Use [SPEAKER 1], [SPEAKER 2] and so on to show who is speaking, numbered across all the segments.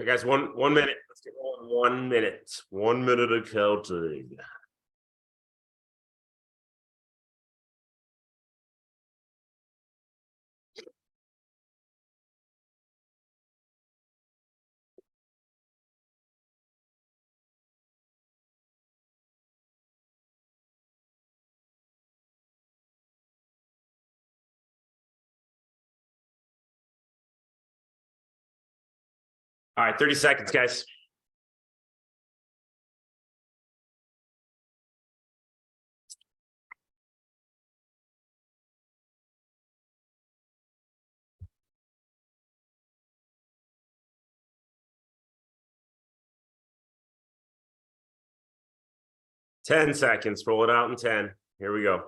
[SPEAKER 1] Hey guys, one minute. Let's get rolling. 1 minute. 1 minute of counting. All right, 30 seconds, guys. Ten seconds. Roll it out in 10. Here we go.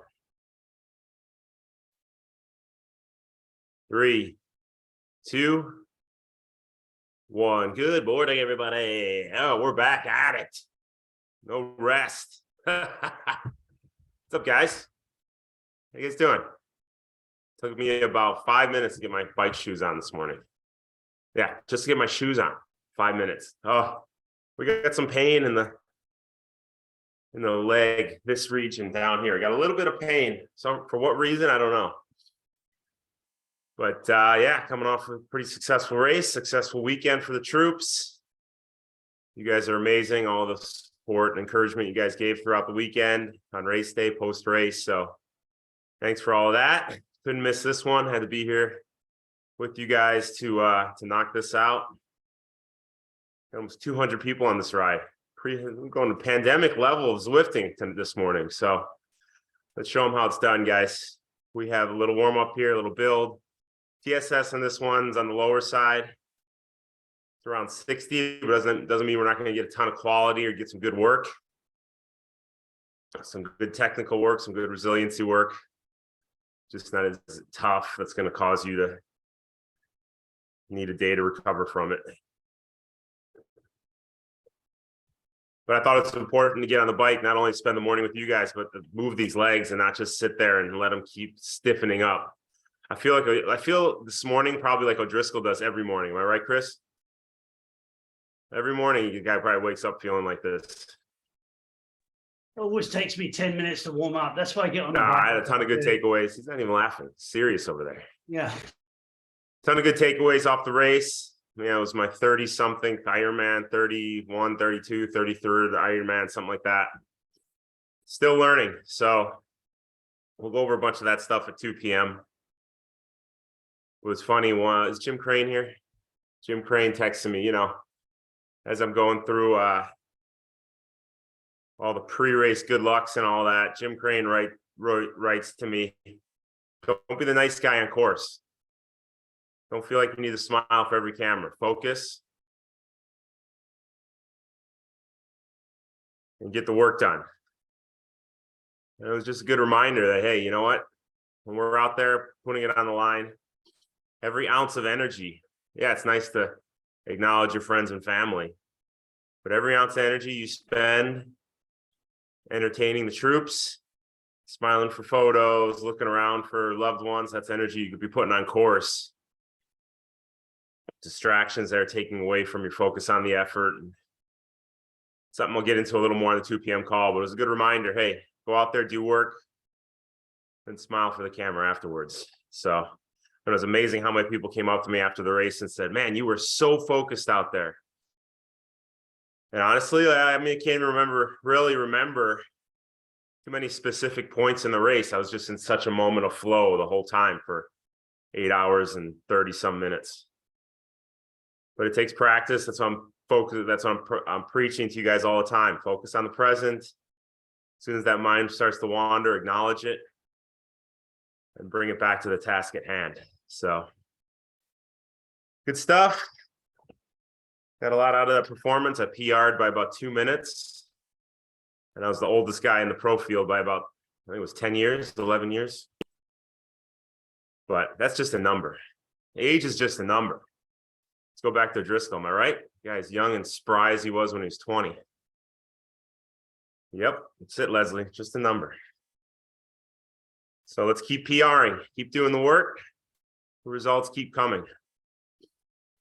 [SPEAKER 1] 3, 2, 1. Good morning, everybody. Oh, we're back at it. No rest. What's up, guys? How you guys doing? Took me about 5 minutes to get my bike shoes on this morning. Yeah, just to get my shoes on. 5 minutes. Oh, we got some pain in the leg, this region down here. I got a little bit of pain. So for what reason, I don't know. But yeah, coming off a pretty successful race, successful weekend for the troops. You guys are amazing. All the support and encouragement you guys gave throughout the weekend on race day, post race. So thanks for all of that. Couldn't miss this one. Had to be here with you guys to knock this out. Almost 200 people on this ride. I'm going to pandemic level of Zwifting this morning. So let's show them how it's done, guys. We have a little warm up here, a little build. TSS on this one's on the lower side. It's around 60, but doesn't mean we're not going to get a ton of quality or get some good work. Some good technical work, some good resiliency work. Just not as tough. That's going to cause you to need a day to recover from it. But I thought it's important to get on the bike, not only spend the morning with you guys, but to move these legs and not just sit there and let them keep stiffening up. I feel this morning probably like O'Driscoll does every morning. Am I right, Chris? Every morning, the guy probably wakes up feeling like this.
[SPEAKER 2] It always takes me 10 minutes to warm up. That's why I get on the
[SPEAKER 1] bike.
[SPEAKER 2] bike.
[SPEAKER 1] I had a ton of good takeaways. He's not even laughing. Serious over there.
[SPEAKER 2] Yeah.
[SPEAKER 1] Ton of good takeaways off the race. Yeah, it was my 30-something Ironman, 31, 32, 33rd Ironman, something like that. Still learning. So we'll go over a bunch of that stuff at 2 p.m. It was funny. Is Jim Crane here? Jim Crane texted me, as I'm going through all the pre-race good lucks and all that. Jim Crane writes to me, don't be the nice guy on course. Don't feel like you need to smile for every camera. Focus and get the work done. And it was just a good reminder that, hey, you know what? When we're out there putting it on the line, every ounce of energy, yeah, it's nice to acknowledge your friends and family, but every ounce of energy you spend entertaining the troops, smiling for photos, looking around for loved ones, that's energy you could be putting on course. Distractions that are taking away from your focus on the effort. Something we'll get into a little more on the 2 p.m. call, but it was a good reminder. Hey, go out there, do work, and smile for the camera afterwards. So it was amazing how many people came up to me after the race and said, man, you were so focused out there. And honestly, I can't really remember too many specific points in the race. I was just in such a moment of flow the whole time for 8 hours and 30 some minutes. But it takes practice. That's why I'm focused. That's why I'm preaching to you guys all the time. Focus on the present. As soon as that mind starts to wander, acknowledge it and bring it back to the task at hand. So good stuff. Got a lot out of that performance. I PR'd by about 2 minutes. And I was the oldest guy in the pro field by about, I think it was 10 years, 11 years. But that's just a number. Age is just a number. Let's go back to Driscoll, am I right? Guy's young and spry as he was when he was 20. Yep, that's it, Leslie, just a number. So let's keep PRing, keep doing the work. The results keep coming.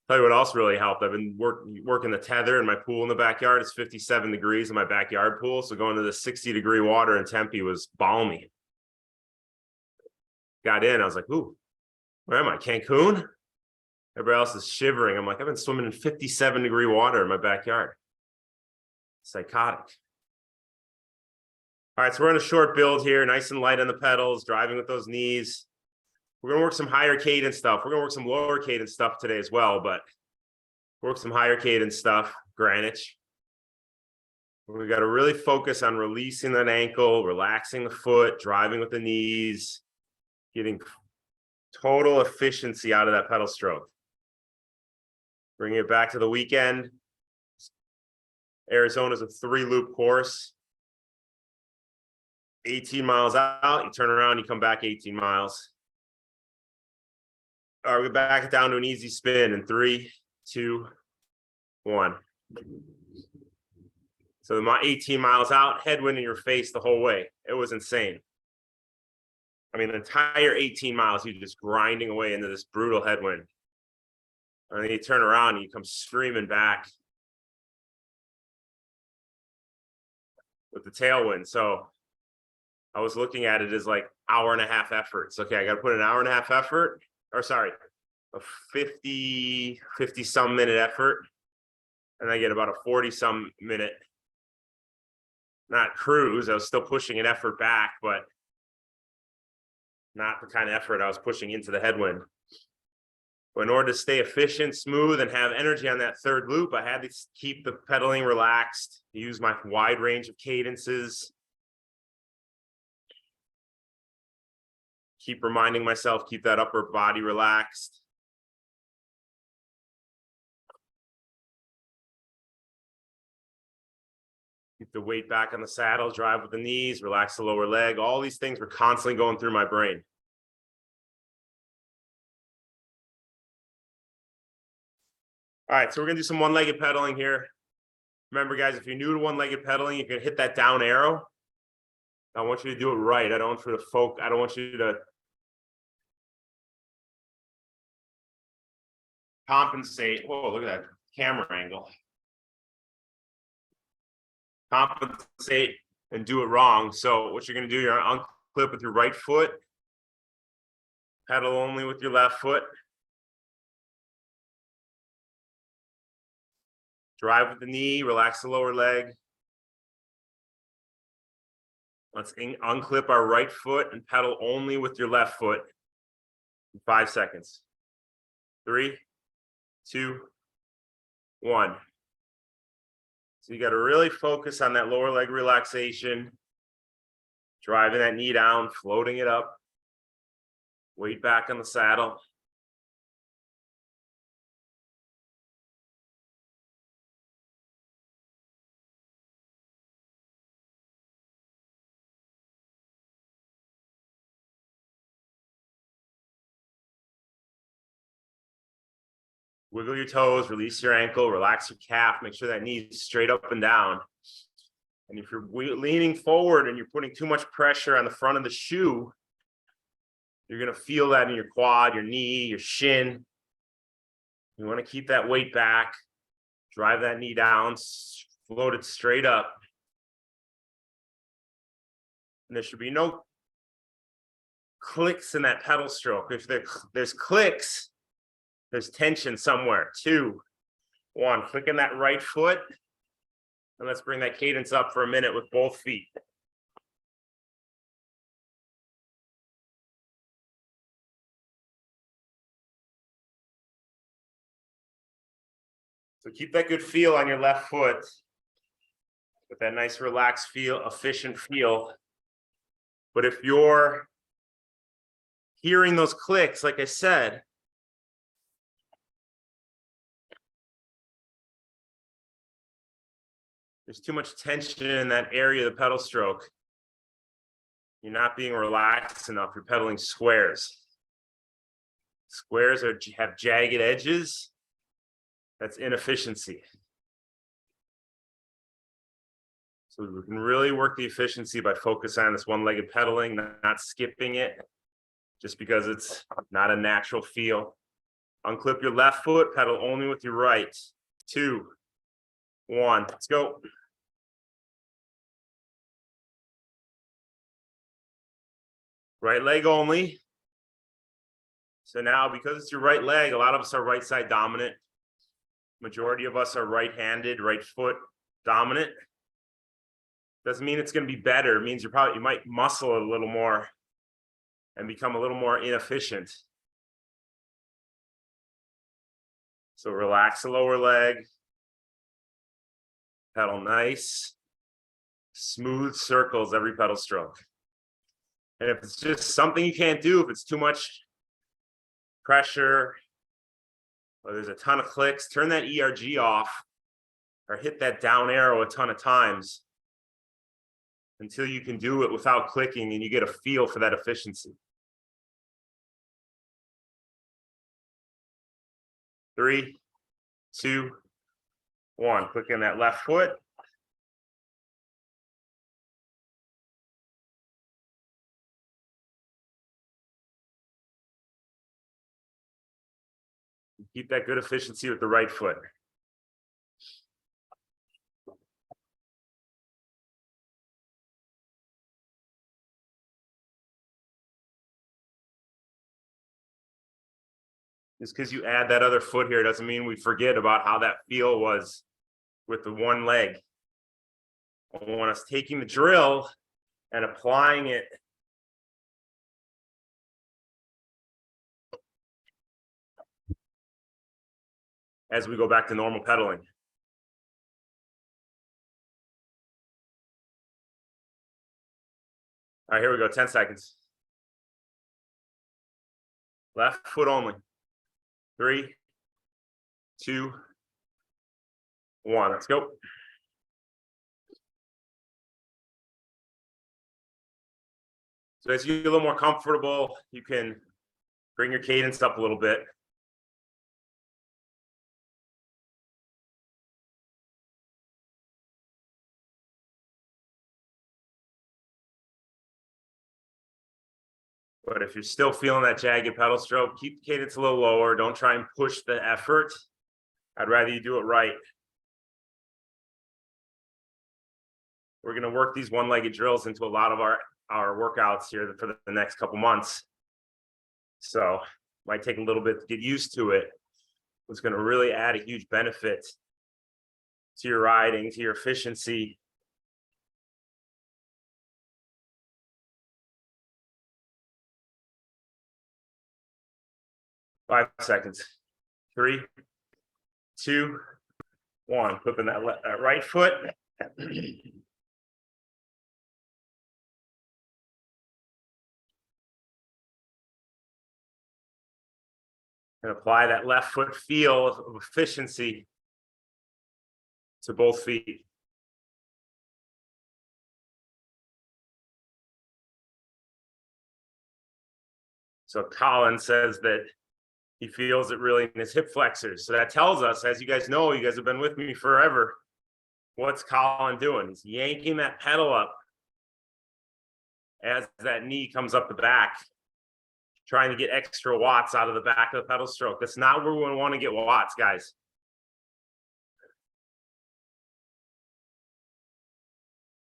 [SPEAKER 1] Tell you what else really helped. I've been working the tether in my pool in the backyard. It's 57 degrees in my backyard pool. So going to the 60-degree water in Tempe was balmy. Got in, I was like, ooh, where am I? Cancun? Everybody else is shivering. I'm like, I've been swimming in 57-degree water in my backyard. Psychotic. All right, so we're on a short build here, nice and light on the pedals, driving with those knees. We're going to work some higher cadence stuff. We're going to work some lower cadence stuff today as well, but work some higher cadence stuff, Greenwich. We got to really focus on releasing that ankle, relaxing the foot, driving with the knees, getting total efficiency out of that pedal stroke. Bringing it back to the weekend. Arizona's a 3-loop course. 18 miles out, you turn around, you come back 18 miles. All right, we back it down to an easy spin in 3, 2, 1. So my 18 miles out, headwind in your face the whole way. It was insane. I mean, the entire 18 miles, you're just grinding away into this brutal headwind. And then you turn around and you come screaming back with the tailwind. So I was looking at it as like hour-and-a-half efforts. Okay, I got to put an hour-and-a-half effort, or sorry, a 50 some minute effort. And I get about a 40 some minute, not cruise. I was still pushing an effort back, but not the kind of effort I was pushing into the headwind. But in order to stay efficient, smooth, and have energy on that third loop, I had to keep the pedaling relaxed, use my wide range of cadences. Keep reminding myself, keep that upper body relaxed. Keep the weight back on the saddle, drive with the knees, relax the lower leg. All these things were constantly going through my brain. All right, so we're gonna do some one-legged pedaling here. Remember, guys, if you're new to one-legged pedaling, you can hit that down arrow. I want you to do it right. I don't want you to focus. I don't want you to compensate. Whoa, look at that camera angle. Compensate and do it wrong. So what you're going to do, you're going to unclip with your right foot, pedal only with your left foot, drive with the knee, relax the lower leg. Let's unclip our right foot and pedal only with your left foot in 5 seconds. 3, 2, 1. So you got to really focus on that lower leg relaxation, driving that knee down, floating it up, weight back on the saddle. Wiggle your toes, release your ankle, relax your calf, make sure that knee is straight up and down. And if you're leaning forward and you're putting too much pressure on the front of the shoe, you're going to feel that in your quad, your knee, your shin. You want to keep that weight back, drive that knee down, float it straight up. And there should be no clicks in that pedal stroke. If there's clicks, there's tension somewhere. 2, 1, click in that right foot. And let's bring that cadence up for a minute with both feet. So keep that good feel on your left foot with that nice relaxed feel, efficient feel. But if you're hearing those clicks, like I said, there's too much tension in that area of the pedal stroke. You're not being relaxed enough. You're pedaling squares. Squares have jagged edges. That's inefficiency. So we can really work the efficiency by focusing on this one-legged pedaling, not skipping it, just because it's not a natural feel. Unclip your left foot, pedal only with your right. 2, 1, let's go. Right leg only. So now, because it's your right leg, a lot of us are right side dominant. Majority of us are right-handed, right foot dominant. Doesn't mean it's going to be better. It means you might muscle a little more and become a little more inefficient. So relax the lower leg. Pedal nice. Smooth circles every pedal stroke. And if it's just something you can't do, if it's too much pressure, or there's a ton of clicks, turn that ERG off or hit that down arrow a ton of times until you can do it without clicking and you get a feel for that efficiency. 3, 2, 1. Click in that left foot. Keep that good efficiency with the right foot. Just because you add that other foot here doesn't mean we forget about how that feel was with the one leg. I want us taking the drill and applying it as we go back to normal pedaling. All right, here we go, 10 seconds. Left foot only. 3, 2, 1, let's go. So as you get a little more comfortable, you can bring your cadence up a little bit. But if you're still feeling that jagged pedal stroke, keep the cadence a little lower. Don't try and push the effort. I'd rather you do it right. We're going to work these one-legged drills into a lot of our workouts here for the next couple months. So might take a little bit to get used to it. It's going to really add a huge benefit to your riding, to your efficiency. Five seconds. 3, 2, 1. Flipping that right foot. And apply that left foot feel of efficiency to both feet. So Colin says that he feels it really in his hip flexors. So that tells us, as you guys know, you guys have been with me forever, what's Colin doing? He's yanking that pedal up as that knee comes up the back, trying to get extra watts out of the back of the pedal stroke. That's not where we want to get watts, guys.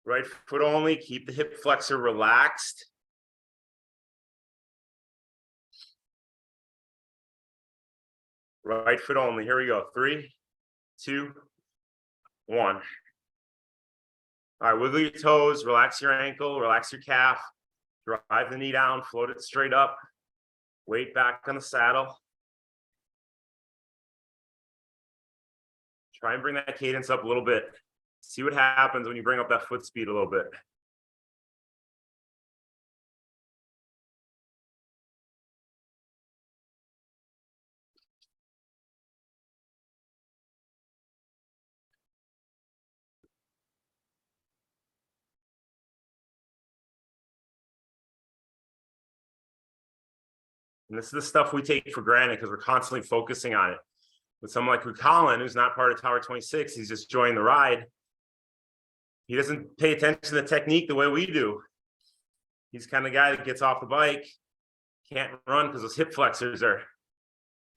[SPEAKER 1] Right foot only, keep the hip flexor relaxed. Right foot only, here we go. 3, 2, 1. All right, wiggle your toes, relax your ankle, relax your calf, drive the knee down, float it straight up, weight back on the saddle. Try and bring that cadence up a little bit. See what happens when you bring up that foot speed a little bit. And this is the stuff we take for granted because we're constantly focusing on it. With someone like Colin, who's not part of Tower 26, he's just joining the ride. He doesn't pay attention to the technique the way we do. He's the kind of guy that gets off the bike, can't run because his hip flexors are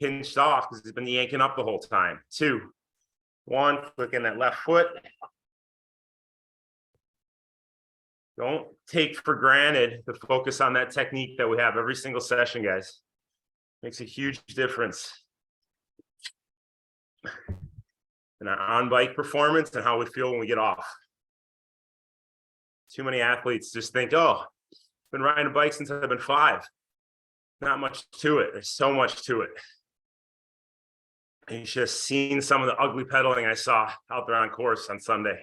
[SPEAKER 1] pinched off because he's been yanking up the whole time. 2, 1, clicking that left foot. Don't take for granted the focus on that technique that we have every single session, guys. Makes a huge difference in our on-bike performance and how we feel when we get off. Too many athletes just think, oh, I've been riding a bike since I've been 5. Not much to it. There's so much to it. And you should have seen some of the ugly pedaling I saw out there on course on Sunday.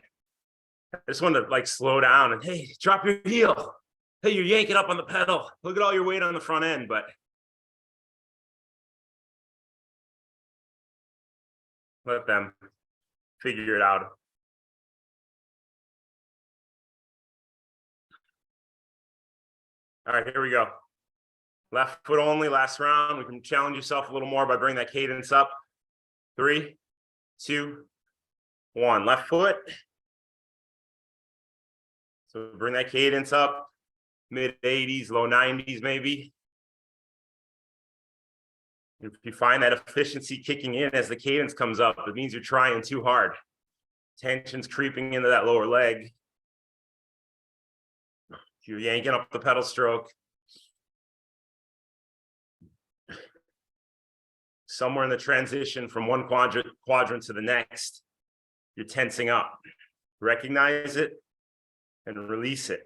[SPEAKER 1] I just wanted to like slow down and, hey, drop your heel. Hey, you're yanking up on the pedal. Look at all your weight on the front end, but let them figure it out. All right, here we go. Left foot only, last round. We can challenge yourself a little more by bringing that cadence up. 3, 2, 1. Left foot. So bring that cadence up, mid 80s, low 90s maybe. If you find that efficiency kicking in as the cadence comes up, it means you're trying too hard. Tension's creeping into that lower leg. If you're yanking up the pedal stroke, somewhere in the transition from one quadrant to the next, you're tensing up. Recognize it and release it.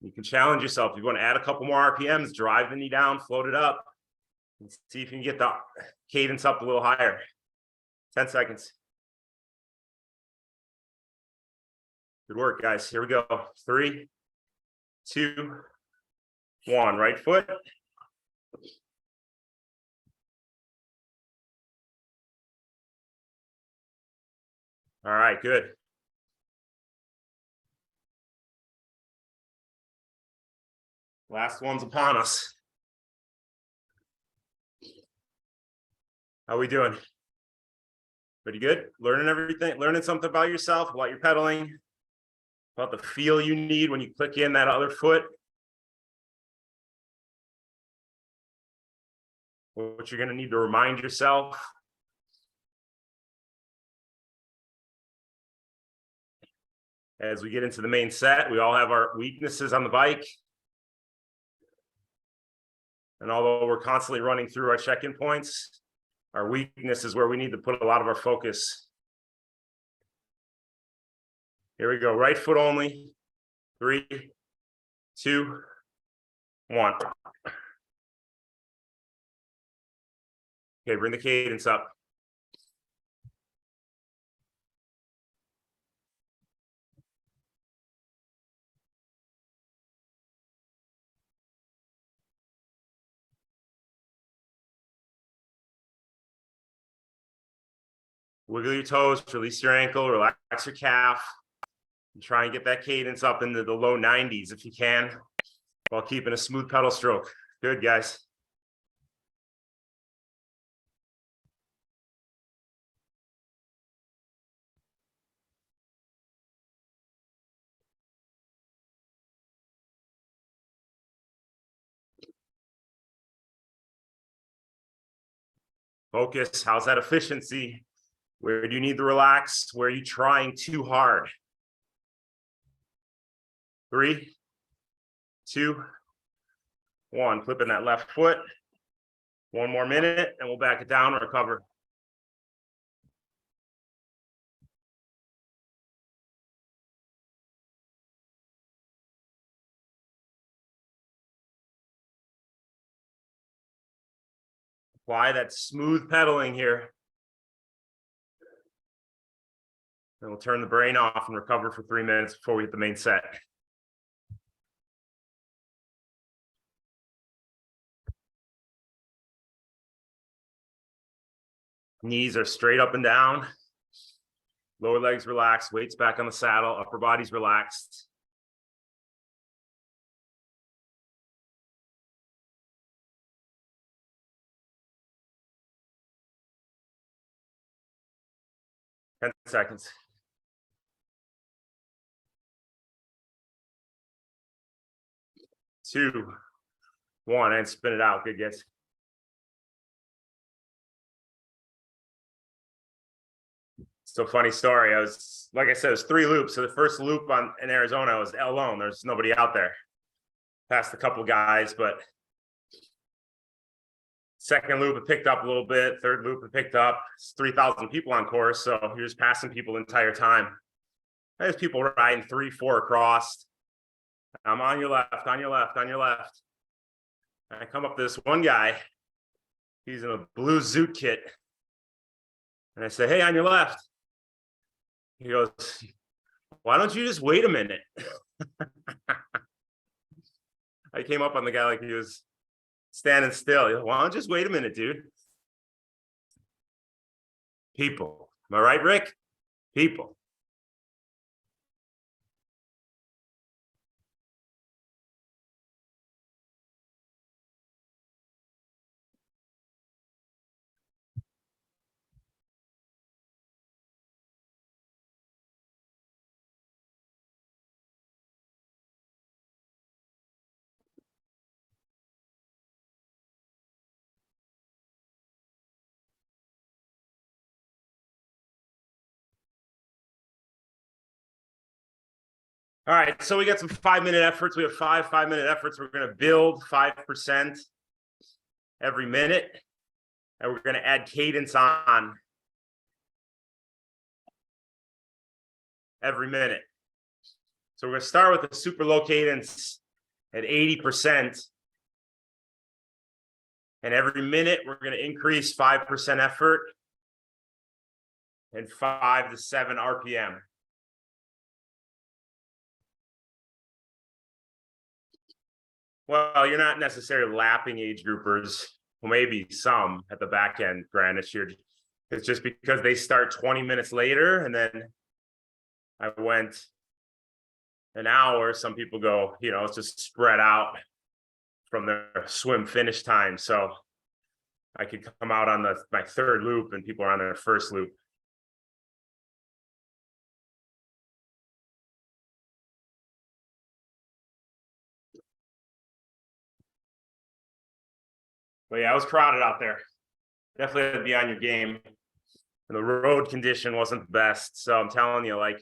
[SPEAKER 1] You can challenge yourself. If you want to add a couple more RPMs, drive the knee down, float it up, and see if you can get the cadence up a little higher. 10 seconds. Good work, guys. Here we go. 3, 2, 1. Right foot. All right, good. Last one's upon us. How we doing? Pretty good? Learning everything, learning something about yourself, about your pedaling, about the feel you need when you click in that other foot. What you're gonna need to remind yourself. As we get into the main set, we all have our weaknesses on the bike. And although we're constantly running through our check-in points, our weakness is where we need to put a lot of our focus. Here we go, right foot only. 3, 2, 1. Okay, bring the cadence up. Wiggle your toes, release your ankle, relax your calf. And try and get that cadence up into the low 90s if you can, while keeping a smooth pedal stroke. Good, guys. Focus, how's that efficiency? Where do you need to relax? Where are you trying too hard? 3, 2, 1. Flipping that left foot. 1 more minute, and we'll back it down and recover. Apply that smooth pedaling here. And we'll turn the brain off and recover for 3 minutes before we hit the main set. Knees are straight up and down. Lower legs relaxed, weights back on the saddle, upper body's relaxed. Ten seconds. 2, 1, and spin it out. Good, guys. So funny story. Like I said, it was 3 loops. So the first loop in Arizona, I was alone. There's nobody out there. Passed a couple guys, but second loop it picked up a little bit. Third loop it picked up. It's 3,000 people on course, so you're just passing people the entire time. There's people riding 3, 4 across. I'm on your left, on your left, on your left. And I come up to this one guy. He's in a blue zoot kit. And I say, hey, on your left. He goes, why don't you just wait a minute? I came up on the guy like he was standing still. He goes, why don't you just wait a minute, dude? People. Am I right, Rick? People. All right, so we got some 5-minute efforts. We have 5 5-minute efforts. We're going to build 5% every minute, and we're going to add cadence on every minute. So we're going to start with a super low cadence at 80%. And every minute, we're going to increase 5% effort and 5 to 7 RPM. Well, you're not necessarily lapping age groupers. Well, maybe some at the back end, granted. It's just because they start 20 minutes later, and then I went an hour. Some people go, it's just spread out from their swim finish time. So I could come out on my 3rd loop, and people are on their 1st loop. But yeah, it was crowded out there. Definitely had to be on your game. And the road condition wasn't the best. So I'm telling you, like,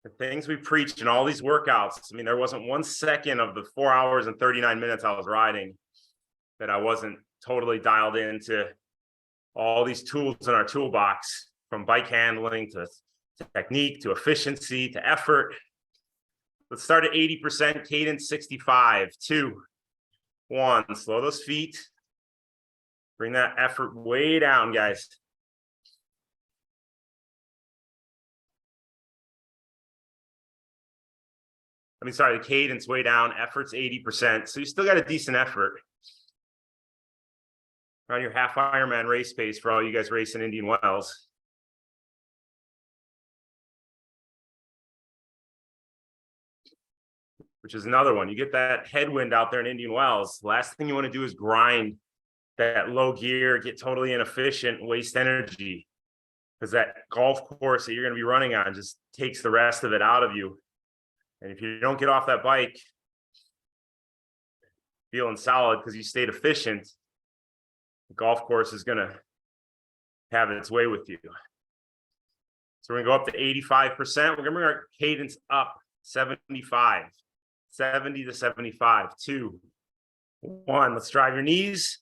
[SPEAKER 1] the things we preached in all these workouts, I mean, there wasn't 1 second of the 4 hours and 39 minutes I was riding that I wasn't totally dialed into all these tools in our toolbox, from bike handling to technique to efficiency to effort. Let's start at 80%, cadence 65, 2, 1. Slow those feet. Bring that effort way down, guys. The cadence way down, effort's 80%. So you still got a decent effort. On your half Ironman race pace for all you guys racing Indian Wells. Which is another one. You get that headwind out there in Indian Wells. Last thing you want to do is grind that low gear, get totally inefficient, waste energy. Because that golf course that you're going to be running on just takes the rest of it out of you. And if you don't get off that bike feeling solid because you stayed efficient, the golf course is going to have its way with you. So we're going to go up to 85%. We're going to bring our cadence up 75, 70 to 75, 2, 1. Let's drive your knees.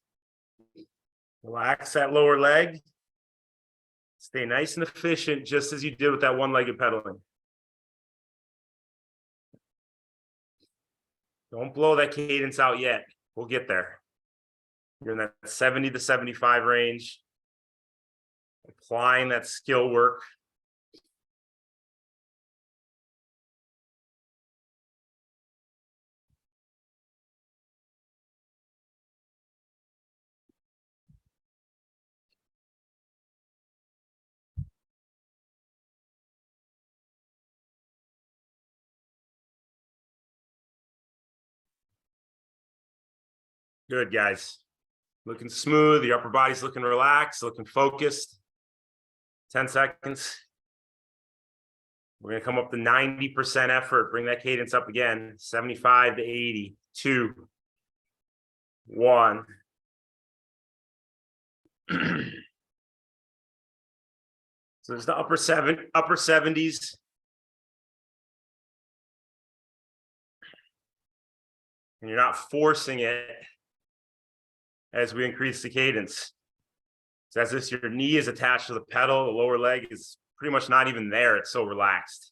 [SPEAKER 1] Relax that lower leg. Stay nice and efficient, just as you did with that one-legged pedaling. Don't blow that cadence out yet. We'll get there. You're in that 70 to 75 range. Applying that skill work. Good, guys. Looking smooth. The upper body's looking relaxed, looking focused. 10 seconds. We're going to come up to 90% effort. Bring that cadence up again. 75 to 80. 2, 1. So there's the upper 70s. And you're not forcing it as we increase the cadence. It's as if your knee is attached to the pedal, the lower leg is pretty much not even there. It's so relaxed.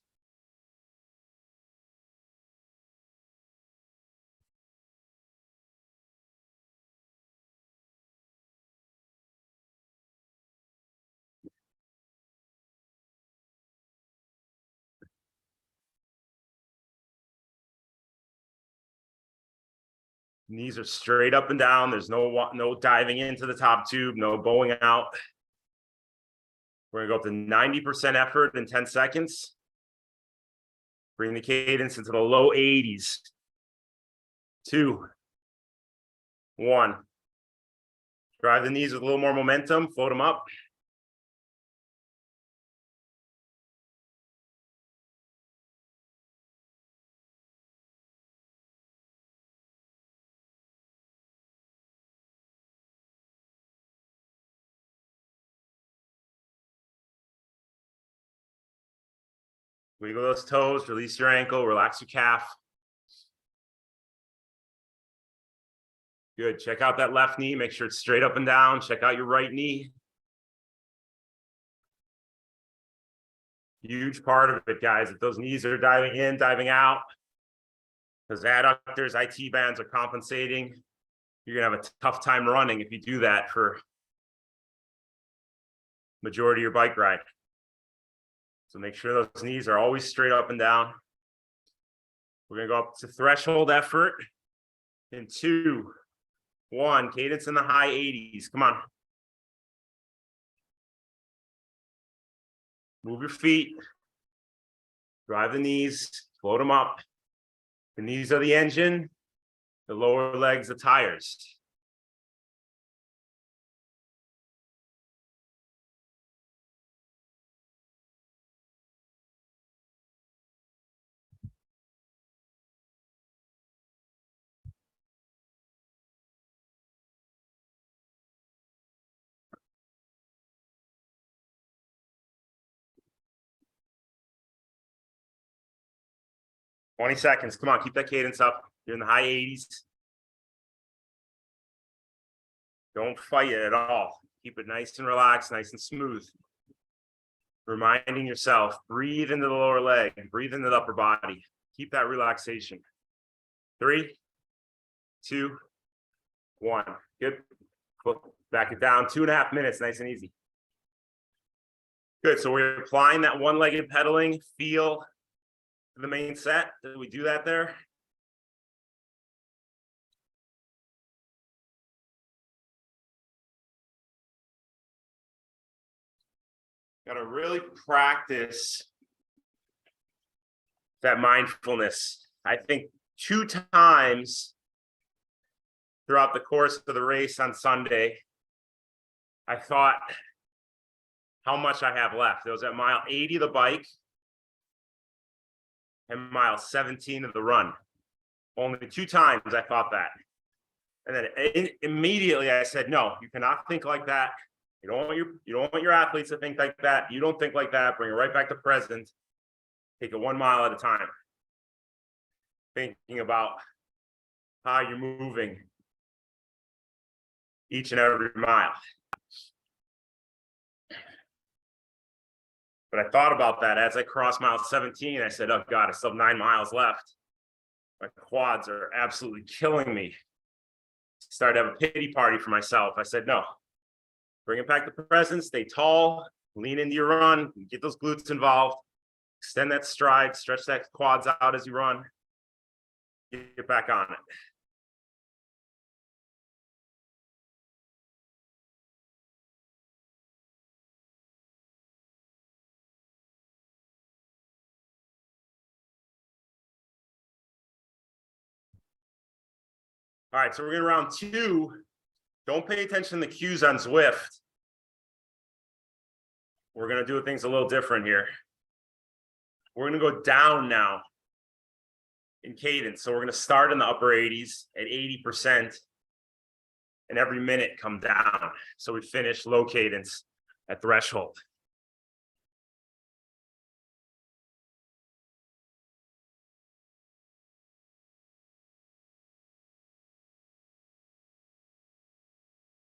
[SPEAKER 1] Knees are straight up and down. There's no diving into the top tube, no bowing out. We're gonna go up to 90% effort in 10 seconds. Bring the cadence into the low 80s. 2, 1. Drive the knees with a little more momentum, float them up. Wiggle those toes, release your ankle, relax your calf. Good. Check out that left knee. Make sure it's straight up and down. Check out your right knee. Huge part of it, guys. If those knees are diving in, diving out, those adductors, IT bands are compensating. You're going to have a tough time running if you do that for majority of your bike ride. So make sure those knees are always straight up and down. We're going to go up to threshold effort in 2, 1. Cadence in the high 80s. Come on. Move your feet. Drive the knees. Float them up. The knees are the engine. The lower legs, the tires. Twenty seconds. Come on, keep that cadence up. You're in the high 80s. Don't fight it at all. Keep it nice and relaxed, nice and smooth. Reminding yourself, breathe into the lower leg, breathe into the upper body. Keep that relaxation. 3, 2, 1. Good. Back it down. 2.5 minutes, nice and easy. Good. So we're applying that one-legged pedaling feel to the main set. Did we do that there? Got to really practice that mindfulness. I think 2 times throughout the course of the race on Sunday, I thought how much I have left. It was at mile 80 of the bike and mile 17 of the run. Only 2 times I thought that. And then immediately I said, no, you cannot think like that. You don't want your athletes to think like that. You don't think like that. Bring it right back to present. Take it 1 mile at a time. Thinking about how you're moving each and every mile. But I thought about that as I crossed mile 17. I said, oh God, I still have 9 miles left. My quads are absolutely killing me. Started to have a pity party for myself. I said, no, bring it back to present, stay tall, lean into your run, get those glutes involved, extend that stride, stretch that quads out as you run, get back on it. All right, so we're going to round 2. Don't pay attention to the cues on Zwift. We're going to do things a little different here. We're going to go down now in cadence. So we're going to start in the upper 80s at 80%. and every minute come down. So we finish low cadence at threshold.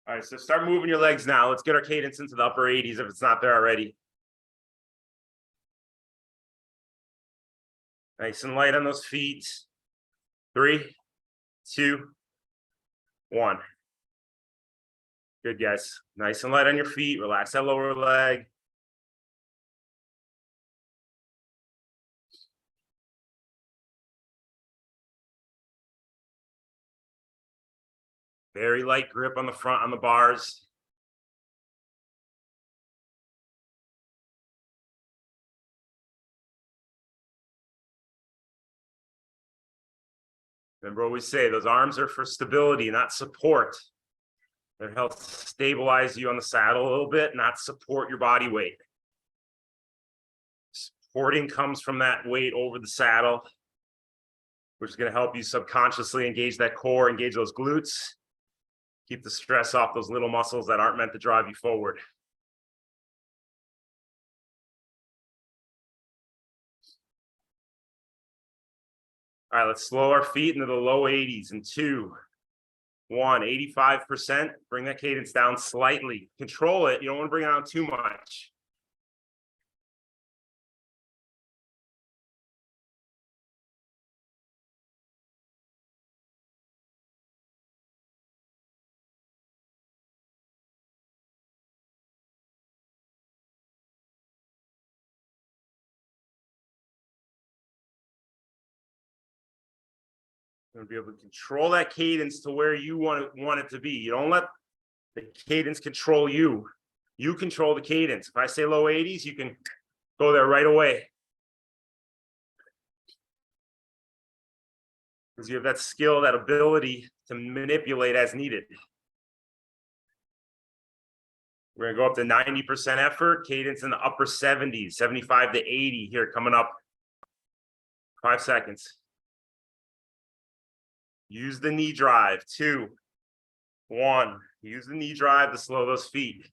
[SPEAKER 1] All right, so start moving your legs now. Let's get our cadence into the upper 80s if it's not there already. Nice and light on those feet. 3, 2, 1. Good, guys. Nice and light on your feet. Relax that lower leg. Very light grip on the front on the bars. Remember what we say, those arms are for stability, not support. They help stabilize you on the saddle a little bit, not support your body weight. Supporting comes from that weight over the saddle, which is going to help you subconsciously engage that core, engage those glutes, keep the stress off those little muscles that aren't meant to drive you forward. All right, let's slow our feet into the low 80s in 2, 1, 85%. Bring that cadence down slightly. Control it. You don't want to bring it down too much. You're going to be able to control that cadence to where you want it to be. You don't let the cadence control you. You control the cadence. If I say low 80s, you can go there right away. Because you have that skill, that ability to manipulate as needed. We're going to go up to 90% effort, cadence in the upper 70s, 75 to 80 here coming up. 5 seconds. Use the knee drive. 2, 1. Use the knee drive to slow those feet.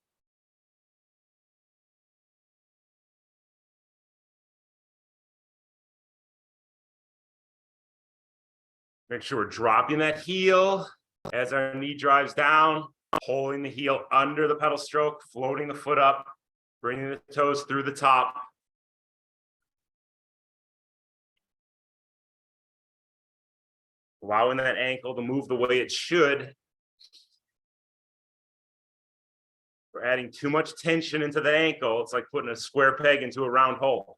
[SPEAKER 1] Make sure we're dropping that heel as our knee drives down, holding the heel under the pedal stroke, floating the foot up, bringing the toes through the top. Allowing that ankle to move the way it should. We're adding too much tension into the ankle. It's like putting a square peg into a round hole.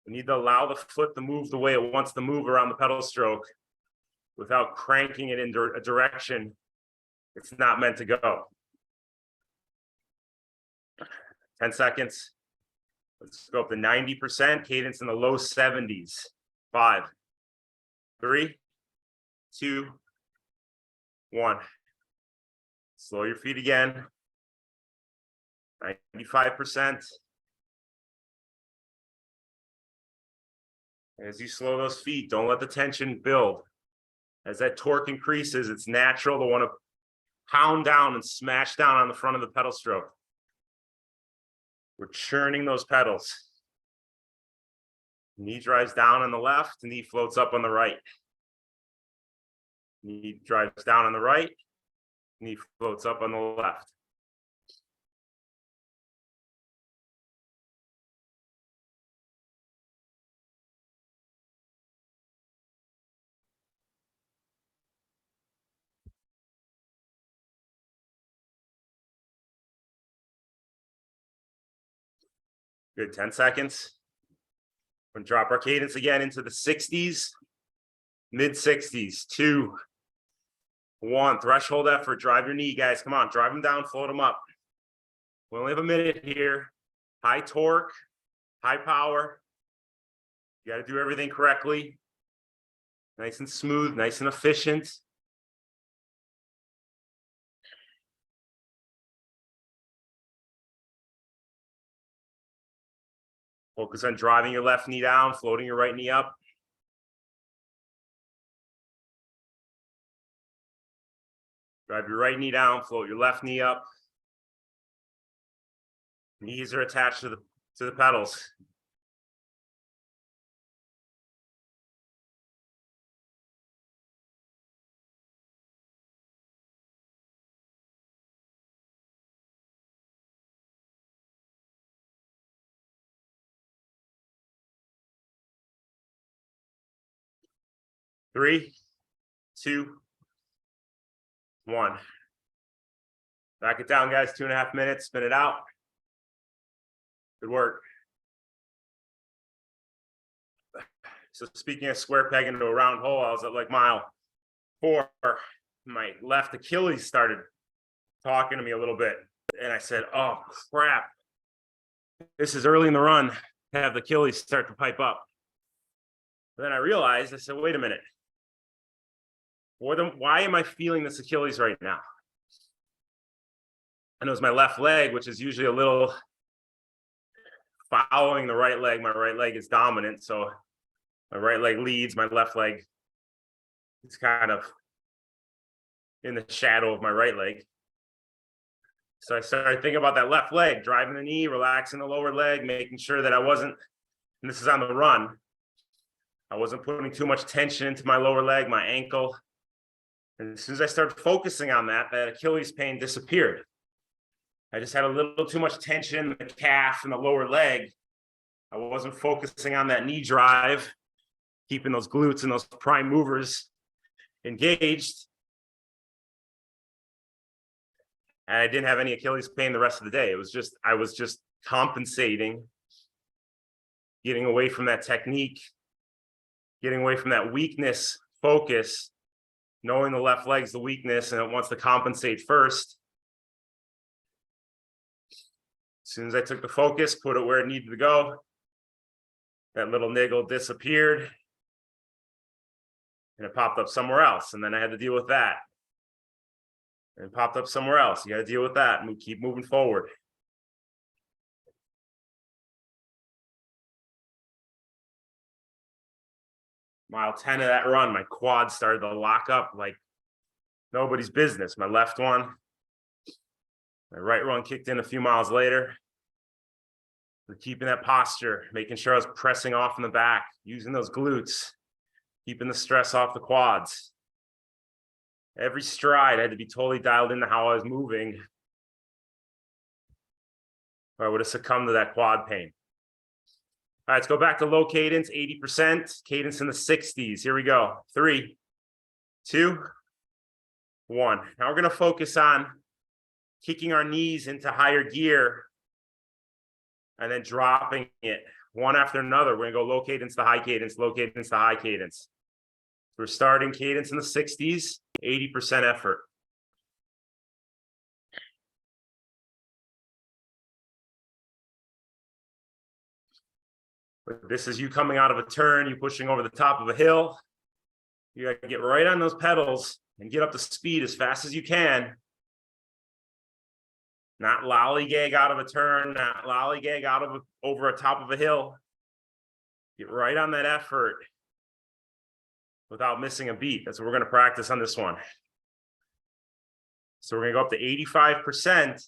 [SPEAKER 1] We need to allow the foot to move the way it wants to move around the pedal stroke without cranking it in a direction it's not meant to go. 10 seconds. Let's go up to 90%, cadence in the low 70s. 5, 3, 2, 1. Slow your feet again. 95%. As you slow those feet, don't let the tension build. As that torque increases, it's natural to want to pound down and smash down on the front of the pedal stroke. We're churning those pedals. Knee drives down on the left, knee floats up on the right. Knee drives down on the right, knee floats up on the left. Good, 10 seconds. We're gonna drop our cadence again into the 60s, mid 60s. 2, 1, threshold effort. Drive your knee, guys. Come on, drive them down, float them up. We only have a minute here. High torque, high power. You got to do everything correctly. Nice and smooth, nice and efficient. Focus on driving your left knee down, floating your right knee up. Drive your right knee down, float your left knee up. Knees are attached to the pedals. Three, two, one. Back it down, guys. 2.5 minutes. Spin it out. Good work. So speaking of square peg into a round hole, I was at like mile 4. My left Achilles started talking to me a little bit. And I said, oh, crap. This is early in the run to have the Achilles start to pipe up. But then I realized, I said, wait a minute. Why am I feeling this Achilles right now? And it was my left leg, which is usually a little following the right leg. My right leg is dominant. So my right leg leads, my left leg is kind of in the shadow of my right leg. So I started thinking about that left leg, driving the knee, relaxing the lower leg, making sure that I wasn't, and this is on the run, I wasn't putting too much tension into my lower leg, my ankle. And as soon as I started focusing on that, that Achilles pain disappeared. I just had a little too much tension in the calf and the lower leg. I wasn't focusing on that knee drive, keeping those glutes and those prime movers engaged. And I didn't have any Achilles pain the rest of the day. I was just compensating, getting away from that technique, getting away from that weakness, focus, knowing the left leg's the weakness and it wants to compensate first. As soon as I took the focus, put it where it needed to go, that little niggle disappeared and it popped up somewhere else. And then I had to deal with that. And it popped up somewhere else. You got to deal with that and keep moving forward. Mile 10 of that run, my quad started to lock up like nobody's business. My left one, my right one kicked in a few miles later. We're keeping that posture, making sure I was pressing off in the back, using those glutes, keeping the stress off the quads. Every stride had to be totally dialed into how I was moving, or I would have succumbed to that quad pain. All right, let's go back to low cadence, 80%, cadence in the 60s. Here we go. 3, 2, 1. Now we're going to focus on kicking our knees into higher gear and then dropping it one after another. We're going to go low cadence to high cadence, low cadence to high cadence. We're starting cadence in the 60s, 80% effort. But this is you coming out of a turn, you pushing over the top of a hill. You got to get right on those pedals and get up to speed as fast as you can. Not lollygag out of a turn, not lollygag out of over a top of a hill. Get right on that effort without missing a beat. That's what we're going to practice on this one. So we're going to go up to 85%.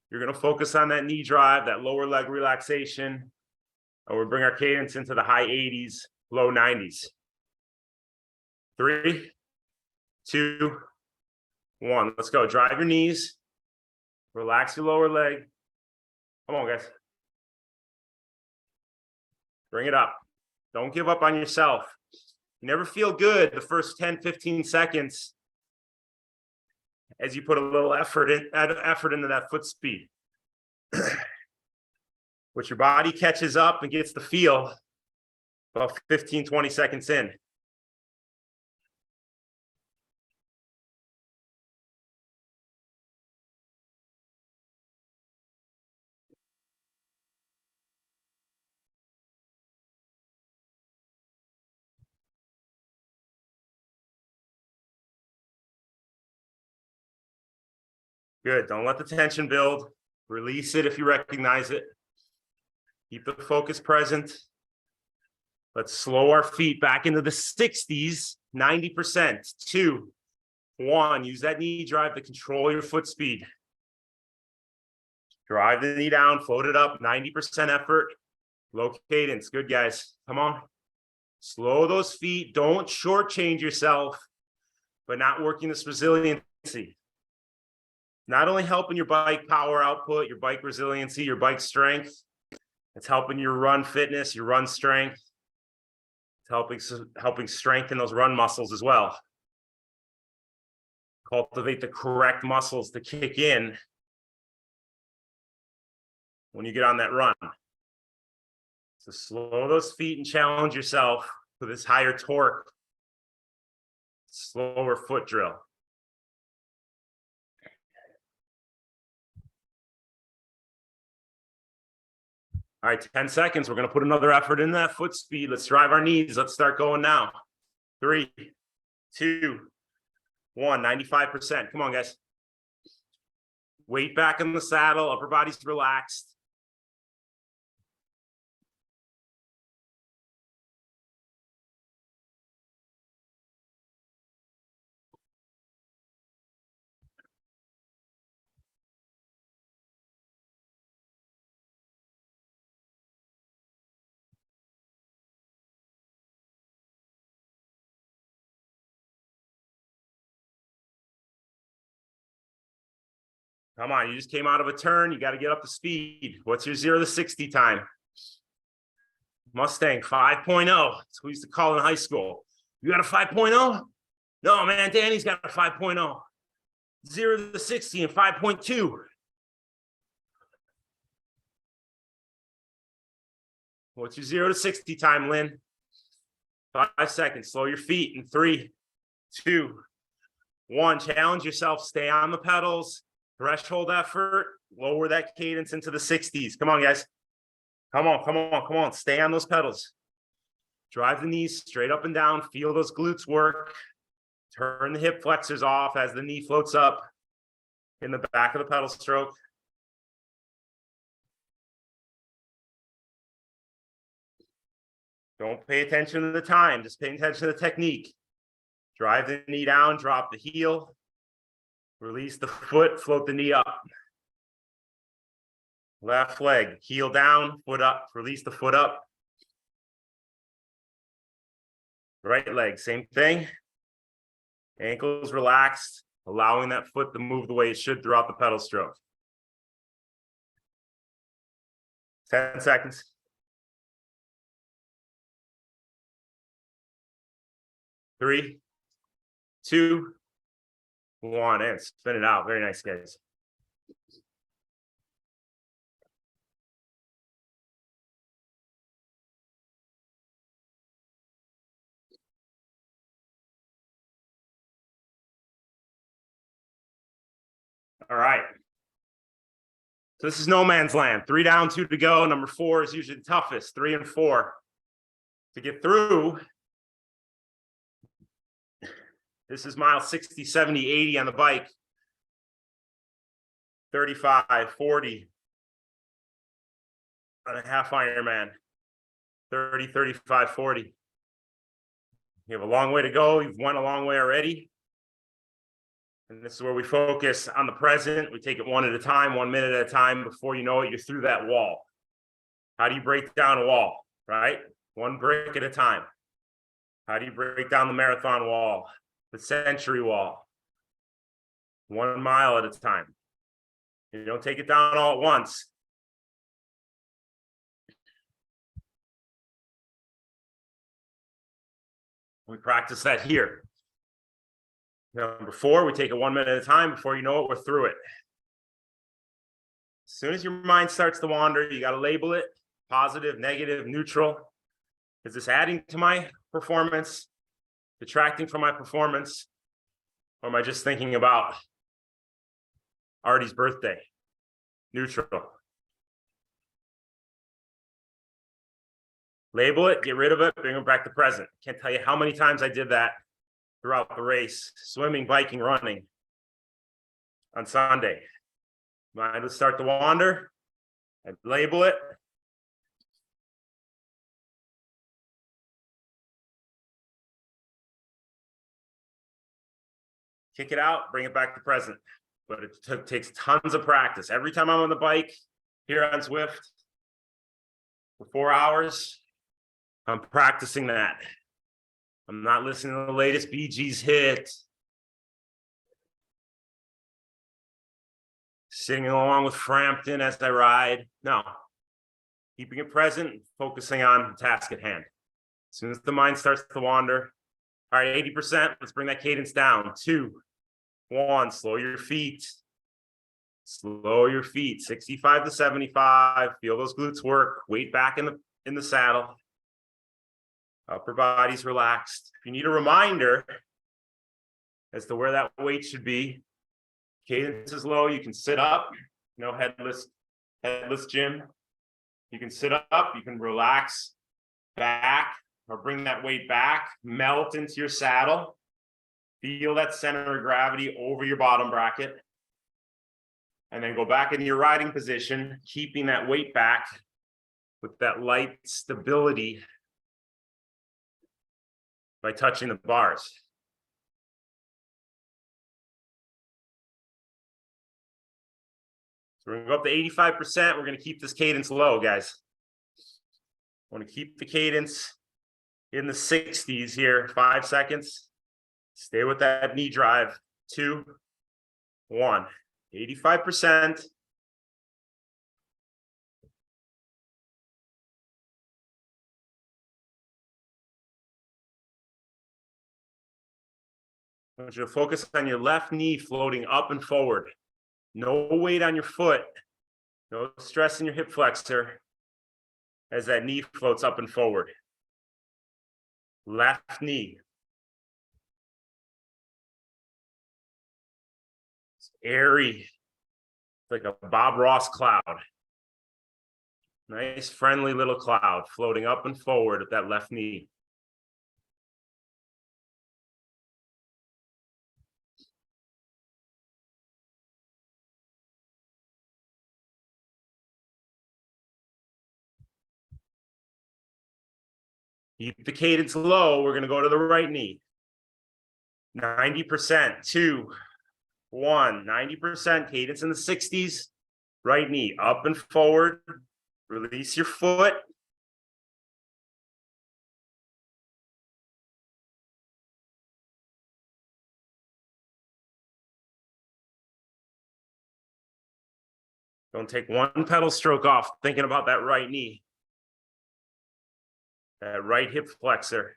[SPEAKER 1] You're going to focus on that knee drive, that lower leg relaxation. And we'll bring our cadence into the high 80s, low 90s. 3, 2, 1. Let's go. Drive your knees. Relax your lower leg. Come on, guys. Bring it up. Don't give up on yourself. You never feel good the first 10, 15 seconds as you put a little effort into that foot speed. Which your body catches up and gets the feel about 15, 20 seconds in. Good. Don't let the tension build. Release it if you recognize it. Keep the focus present. Let's slow our feet back into the 60s, 90%. 2, 1, use that knee drive to control your foot speed. Drive the knee down, float it up, 90% effort, low cadence. Good, guys. Come on. Slow those feet. Don't shortchange yourself, but not working this resiliency. Not only helping your bike power output, your bike resiliency, your bike strength, it's helping your run fitness, your run strength. It's helping strengthen those run muscles as well. Cultivate the correct muscles to kick in when you get on that run. So slow those feet and challenge yourself for this higher torque, slower foot drill. All right, 10 seconds. We're going to put another effort in that foot speed. Let's drive our knees. Let's start going now. 3, 2, 1, 95%. Come on, guys. Weight back in the saddle, upper body's relaxed. Come on, you just came out of a turn. You got to get up to speed. What's your 0 to 60 time? Mustang 5.0. That's what we used to call in high school. You got a 5.0? No, man, Danny's got a 5.0. 0 to 60 and 5.2. What's your 0 to 60 time, Lynn? 5 seconds. Slow your feet in 3, 2, 1. Challenge yourself. Stay on the pedals. Threshold effort. Lower that cadence into the 60s. Come on, guys. Come on, come on, come on. Stay on those pedals. Drive the knees straight up and down. Feel those glutes work. Turn the hip flexors off as the knee floats up in the back of the pedal stroke. Don't pay attention to the time. Just pay attention to the technique. Drive the knee down, drop the heel. Release the foot, float the knee up. Left leg, heel down, foot up, release the foot up. Right leg, same thing. Ankles relaxed, allowing that foot to move the way it should throughout the pedal stroke. 10 seconds. Three, 2, 1, and spin it out. Very nice, guys. All right. So this is no man's land. 3 down, 2 to go. Number 4 is usually the toughest. 3 and 4. To get through, this is mile 60, 70, 80 on the bike. 35, 40 on a half Ironman. 30, 35, 40. You have a long way to go. You've won a long way already. And this is where we focus on the present. We take it one at a time, 1 minute at a time. Before you know it, you're through that wall. How do you break down a wall, right? 1 brick at a time. How do you break down the marathon wall, the century wall? 1 mile at a time. You don't take it down all at once. We practice that here. Number 4, we take it 1 minute at a time. Before you know it, we're through it. As soon as your mind starts to wander, you got to label it positive, negative, neutral. Is this adding to my performance, detracting from my performance, or am I just thinking about Artie's birthday? Neutral. Label it, get rid of it, bring it back to present. Can't tell you how many times I did that throughout the race, swimming, biking, running on Sunday. Mind would start to wander. I'd label it. kick it out, bring it back to present. But it takes tons of practice. Every time I'm on the bike here on Zwift for 4 hours, I'm practicing that. I'm not listening to the latest Bee Gees hit. Singing along with Frampton as I ride. No. Keeping it present, focusing on the task at hand. As soon as the mind starts to wander, all right, 80%, let's bring that cadence down. 2, 1, slow your feet. Slow your feet, 65 to 75. Feel those glutes work. Weight back in the saddle. Upper body's relaxed. If you need a reminder as to where that weight should be, cadence is low. You can sit up. No headless gym. You can sit up. You can relax back or bring that weight back. Melt into your saddle. Feel that center of gravity over your bottom bracket. And then go back into your riding position, keeping that weight back with that light stability by touching the bars. So we're gonna go up to 85%. We're gonna keep this cadence low, guys. I want to keep the cadence in the 60s here, 5 seconds. Stay with that knee drive. 2, 1. 85%. I want you to focus on your left knee floating up and forward. No weight on your foot. No stress in your hip flexor as that knee floats up and forward. Left knee. It's airy. Like a Bob Ross cloud. Nice, friendly little cloud floating up and forward at that left knee. Keep the cadence low. We're going to go to the right knee. 90%, 2, 1, 90%, cadence in the 60s. Right knee up and forward. Release your foot. Don't take one pedal stroke off thinking about that right knee. That right hip flexor.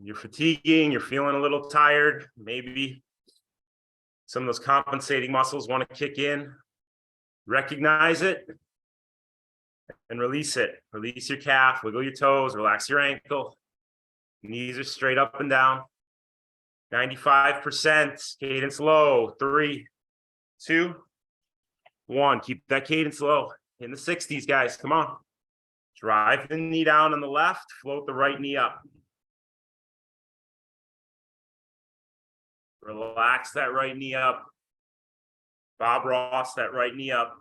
[SPEAKER 1] You're fatiguing, you're feeling a little tired. Maybe some of those compensating muscles want to kick in. Recognize it and release it. Release your calf, wiggle your toes, relax your ankle. Knees are straight up and down. 95%, cadence low. 3, 2, 1. Keep that cadence low. In the 60s, guys, come on. Drive the knee down on the left, float the right knee up. Relax that right knee up. Bob Ross, that right knee up.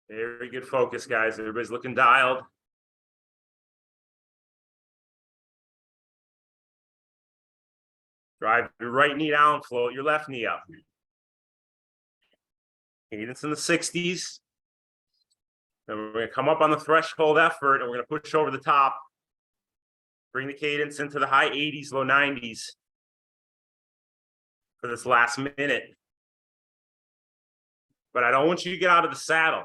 [SPEAKER 1] Very good focus, guys. Everybody's looking dialed. Drive your right knee down, float your left knee up. Cadence in the 60s. Then we're going to come up on the threshold effort, and we're going to push over the top. Bring the cadence into the high 80s, low 90s for this last minute. But I don't want you to get out of the saddle.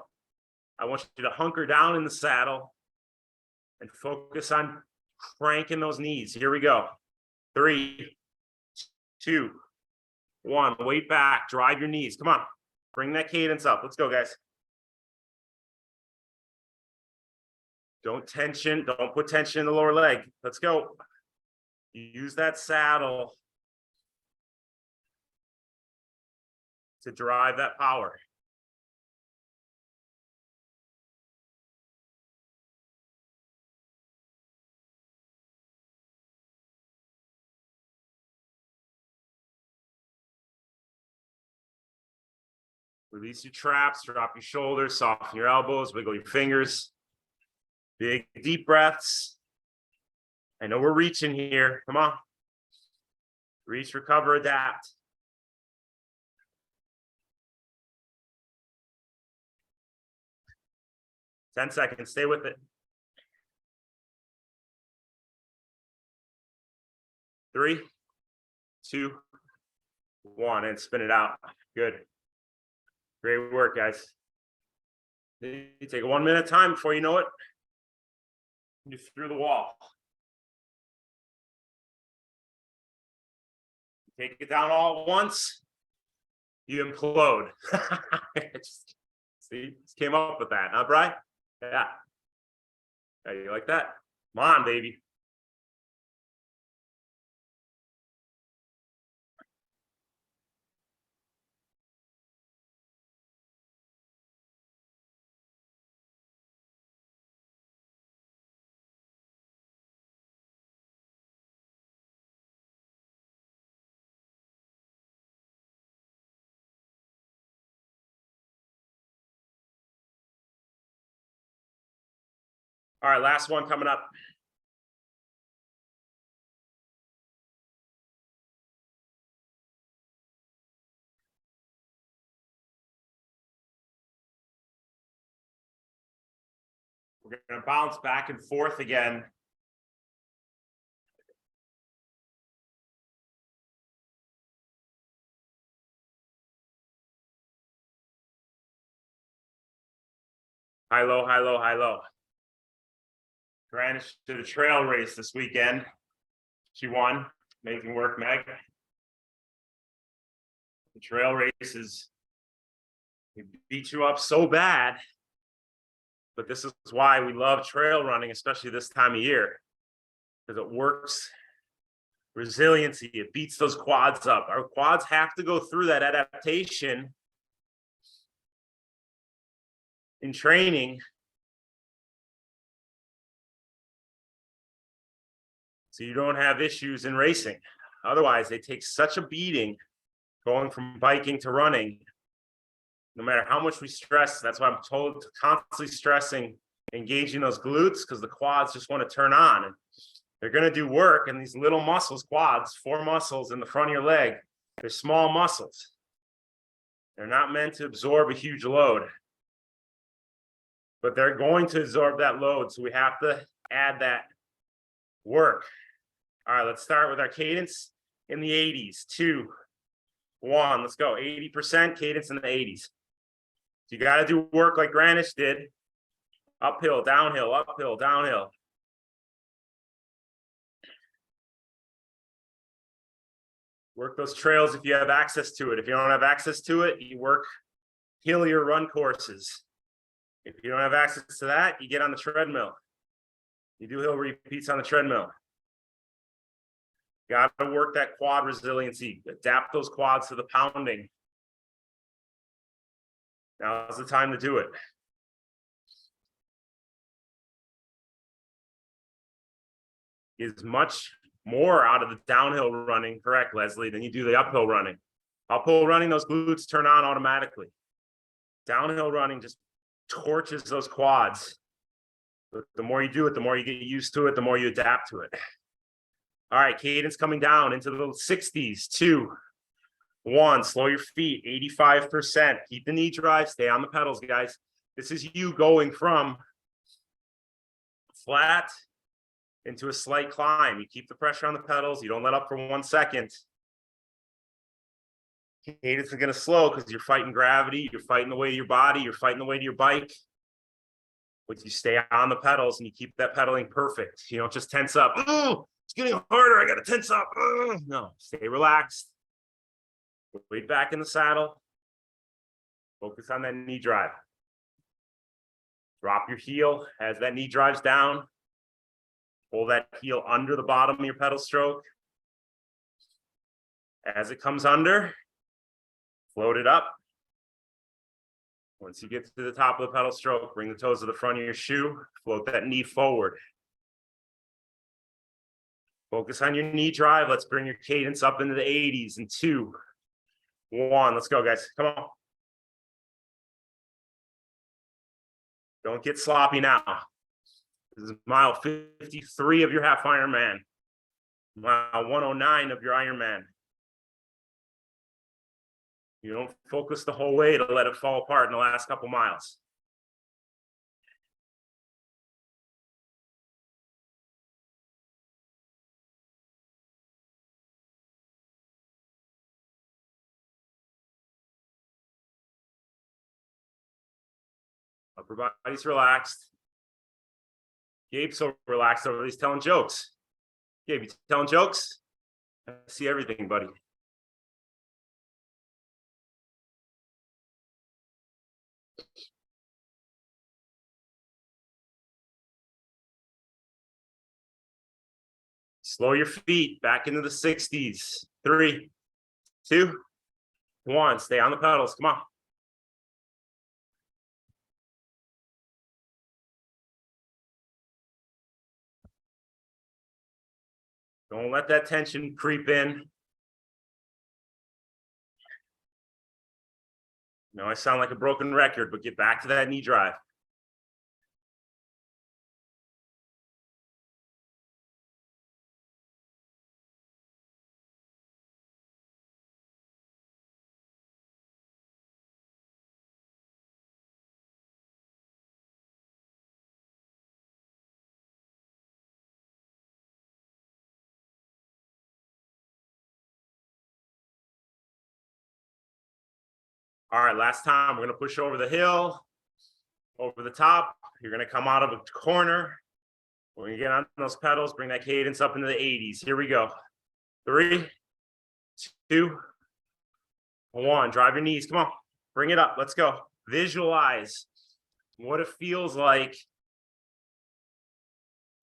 [SPEAKER 1] I want you to hunker down in the saddle and focus on cranking those knees. Here we go. 3, 2, 1. Weight back. Drive your knees. Come on. Bring that cadence up. Let's go, guys. Don't put tension in the lower leg. Let's go. Use that saddle to drive that power. Release your traps, drop your shoulders, soften your elbows, wiggle your fingers. Big, deep breaths. I know we're reaching here. Come on. Reach, recover, adapt. Ten seconds. Stay with it. 3, 2, 1, and spin it out. Good. Great work, guys. You take a 1 minute time before you know it. You're through the wall. Take it down all at once. You implode. See, just came up with that, huh, Brian? Yeah. Yeah, you like that? Come on, baby. All right, last one coming up. We're going to bounce back and forth again. High, low, high, low, high, low. Granish did a trail race this weekend. She won. Amazing work, Meg. The trail races beat you up so bad, but this is why we love trail running, especially this time of year, because it works resiliency. It beats those quads up. Our quads have to go through that adaptation in training so you don't have issues in racing. Otherwise, they take such a beating going from biking to running. No matter how much we stress, that's why I'm told constantly stressing, engaging those glutes, because the quads just want to turn on. And they're going to do work, and these little muscles, quads, 4 muscles in the front of your leg, they're small muscles. They're not meant to absorb a huge load, but they're going to absorb that load. So we have to add that work. All right, let's start with our cadence in the 80s. 2, 1, let's go. 80% cadence in the 80s. So you got to do work like Granish did. Uphill, downhill, uphill, downhill. Work those trails if you have access to it. If you don't have access to it, you work hillier run courses. If you don't have access to that, you get on the treadmill. You do hill repeats on the treadmill. Got to work that quad resiliency. Adapt those quads to the pounding. Now's the time to do it. Is much more out of the downhill running, correct, Leslie, than you do the uphill running. Uphill running, those glutes turn on automatically. Downhill running just torches those quads. But the more you do it, the more you get used to it, the more you adapt to it. All right, cadence coming down into the 60s. 2, 1, slow your feet, 85%. Keep the knee drive, stay on the pedals, guys. This is you going from flat into a slight climb. You keep the pressure on the pedals. You don't let up for 1 second. Cadence is going to slow because you're fighting gravity. You're fighting the weight of your body. You're fighting the weight of your bike. But you stay on the pedals and you keep that pedaling perfect. You don't just tense up. Oh, it's getting harder. I got to tense up. No, stay relaxed. Weight back in the saddle. Focus on that knee drive. Drop your heel as that knee drives down. Pull that heel under the bottom of your pedal stroke. As it comes under, float it up. Once you get to the top of the pedal stroke, bring the toes to the front of your shoe, float that knee forward. Focus on your knee drive. Let's bring your cadence up into the 80s in 2, 1. Let's go, guys. Come on. Don't get sloppy now. This is mile 53 of your half Ironman. Mile 109 of your Ironman. You don't focus the whole way to let it fall apart in the last couple miles. Upper body's relaxed. Gabe's so relaxed over, he's telling jokes. Gabe, you telling jokes? I see everything, buddy. Slow your feet back into the 60s. 3, 2, 1. Stay on the pedals. Come on. Don't let that tension creep in. No, I sound like a broken record, but get back to that knee drive. All right, last time, we're gonna push over the hill, over the top. You're gonna come out of a corner. When you get on those pedals, bring that cadence up into the 80s. Here we go. 3, 2, 1. Drive your knees. Come on. Bring it up. Let's go. Visualize what it feels like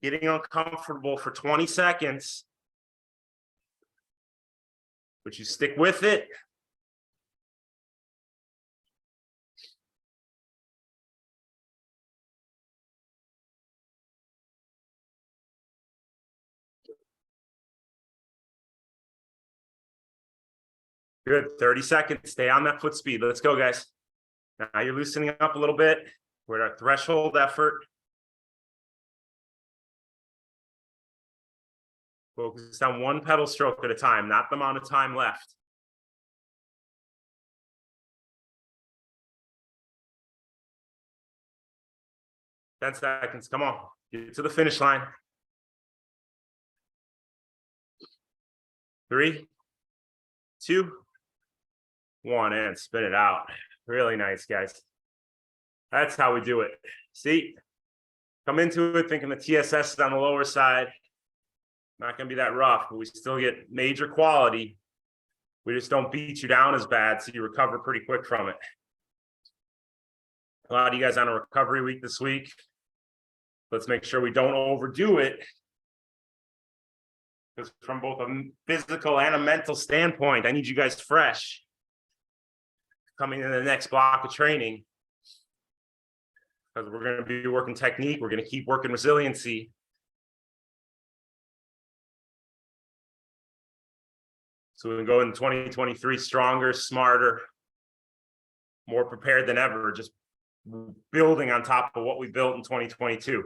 [SPEAKER 1] getting uncomfortable for 20 seconds. But you stick with it. Good. 30 seconds. Stay on that foot speed. Let's go, guys. Now you're loosening up a little bit. We're at our threshold effort. Focus on one pedal stroke at a time, not the amount of time left. Ten seconds. Come on. Get to the finish line. 3, 2, 1, and spit it out. Really nice, guys. That's how we do it. See, come into it thinking the TSS is on the lower side. Not going to be that rough, but we still get major quality. We just don't beat you down as bad, so you recover pretty quick from it. A lot of you guys on a recovery week this week. Let's make sure we don't overdo it. Because from both a physical and a mental standpoint, I need you guys fresh coming in the next block of training. Because we're going to be working technique. We're going to keep working resiliency. So we can go in 2023 stronger, smarter, more prepared than ever, just building on top of what we built in 2022.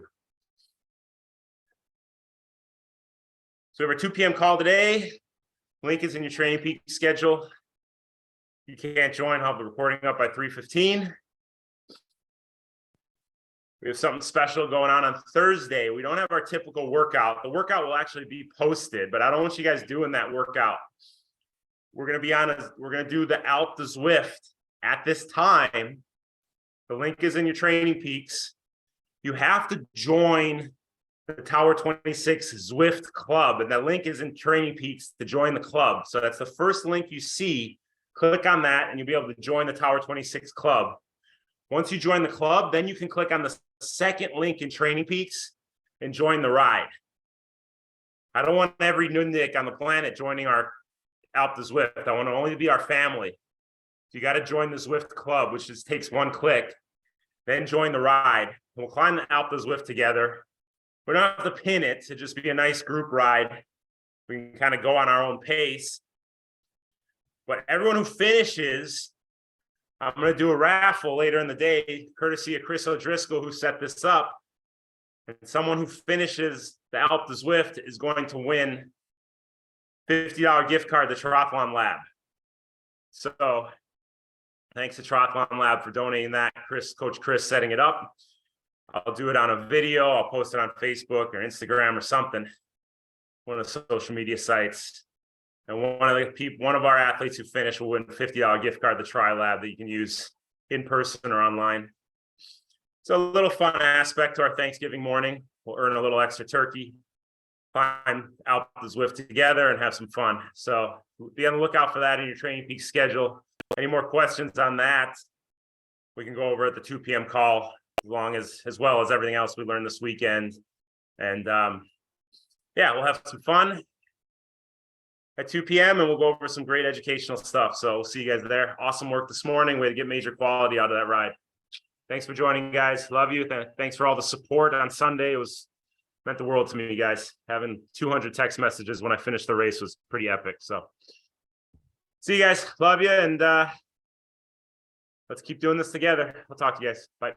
[SPEAKER 1] So we have our 2 p.m. call today. Link is in your Training Peak schedule. You can't join, I'll have the recording up by 3:15. We have something special going on Thursday. We don't have our typical workout. The workout will actually be posted, but I don't want you guys doing that workout. We're going to do the Alp to Zwift at this time. The link is in your Training Peaks. You have to join the Tower 26 Zwift Club, and that link is in Training Peaks to join the club. So that's the first link you see. Click on that, and you'll be able to join the Tower 26 Club. Once you join the club, then you can click on the second link in Training Peaks and join the ride. I don't want every nudnik on the planet joining our Alp to Zwift. I want to only be our family. So you got to join the Zwift Club, which just takes one click. Then join the ride. We'll climb the Alp to Zwift together. We don't have to pin it to just be a nice group ride. We can kind of go on our own pace. But everyone who finishes I'm going to do a raffle later in the day, courtesy of Chris O'Driscoll, who set this up. And someone who finishes the Alp de Zwift is going to win $50 gift card to Triathlon Lab. So thanks to Triathlon Lab for donating that. Coach Chris setting it up. I'll do it on a video. I'll post it on Facebook or Instagram or something, one of the social media sites. And one of our athletes who finish will win a $50 gift card to TriLab that you can use in person or online. So a little fun aspect to our Thanksgiving morning. We'll earn a little extra turkey, climb Alp de Zwift together, and have some fun. So be on the lookout for that in your Training Peaks schedule. Any more questions on that, we can go over at the 2 p.m. call, as well as everything else we learned this weekend. And yeah, we'll have some fun at 2 p.m. and we'll go over some great educational stuff. So we'll see you guys there. Awesome work this morning. Way to get major quality out of that ride. Thanks for joining, guys. Love you. Thanks for all the support on Sunday. It meant the world to me, guys. Having 200 text messages when I finished the race was pretty epic. So see you guys. Love you. And let's keep doing this together. I'll talk to you guys. Bye.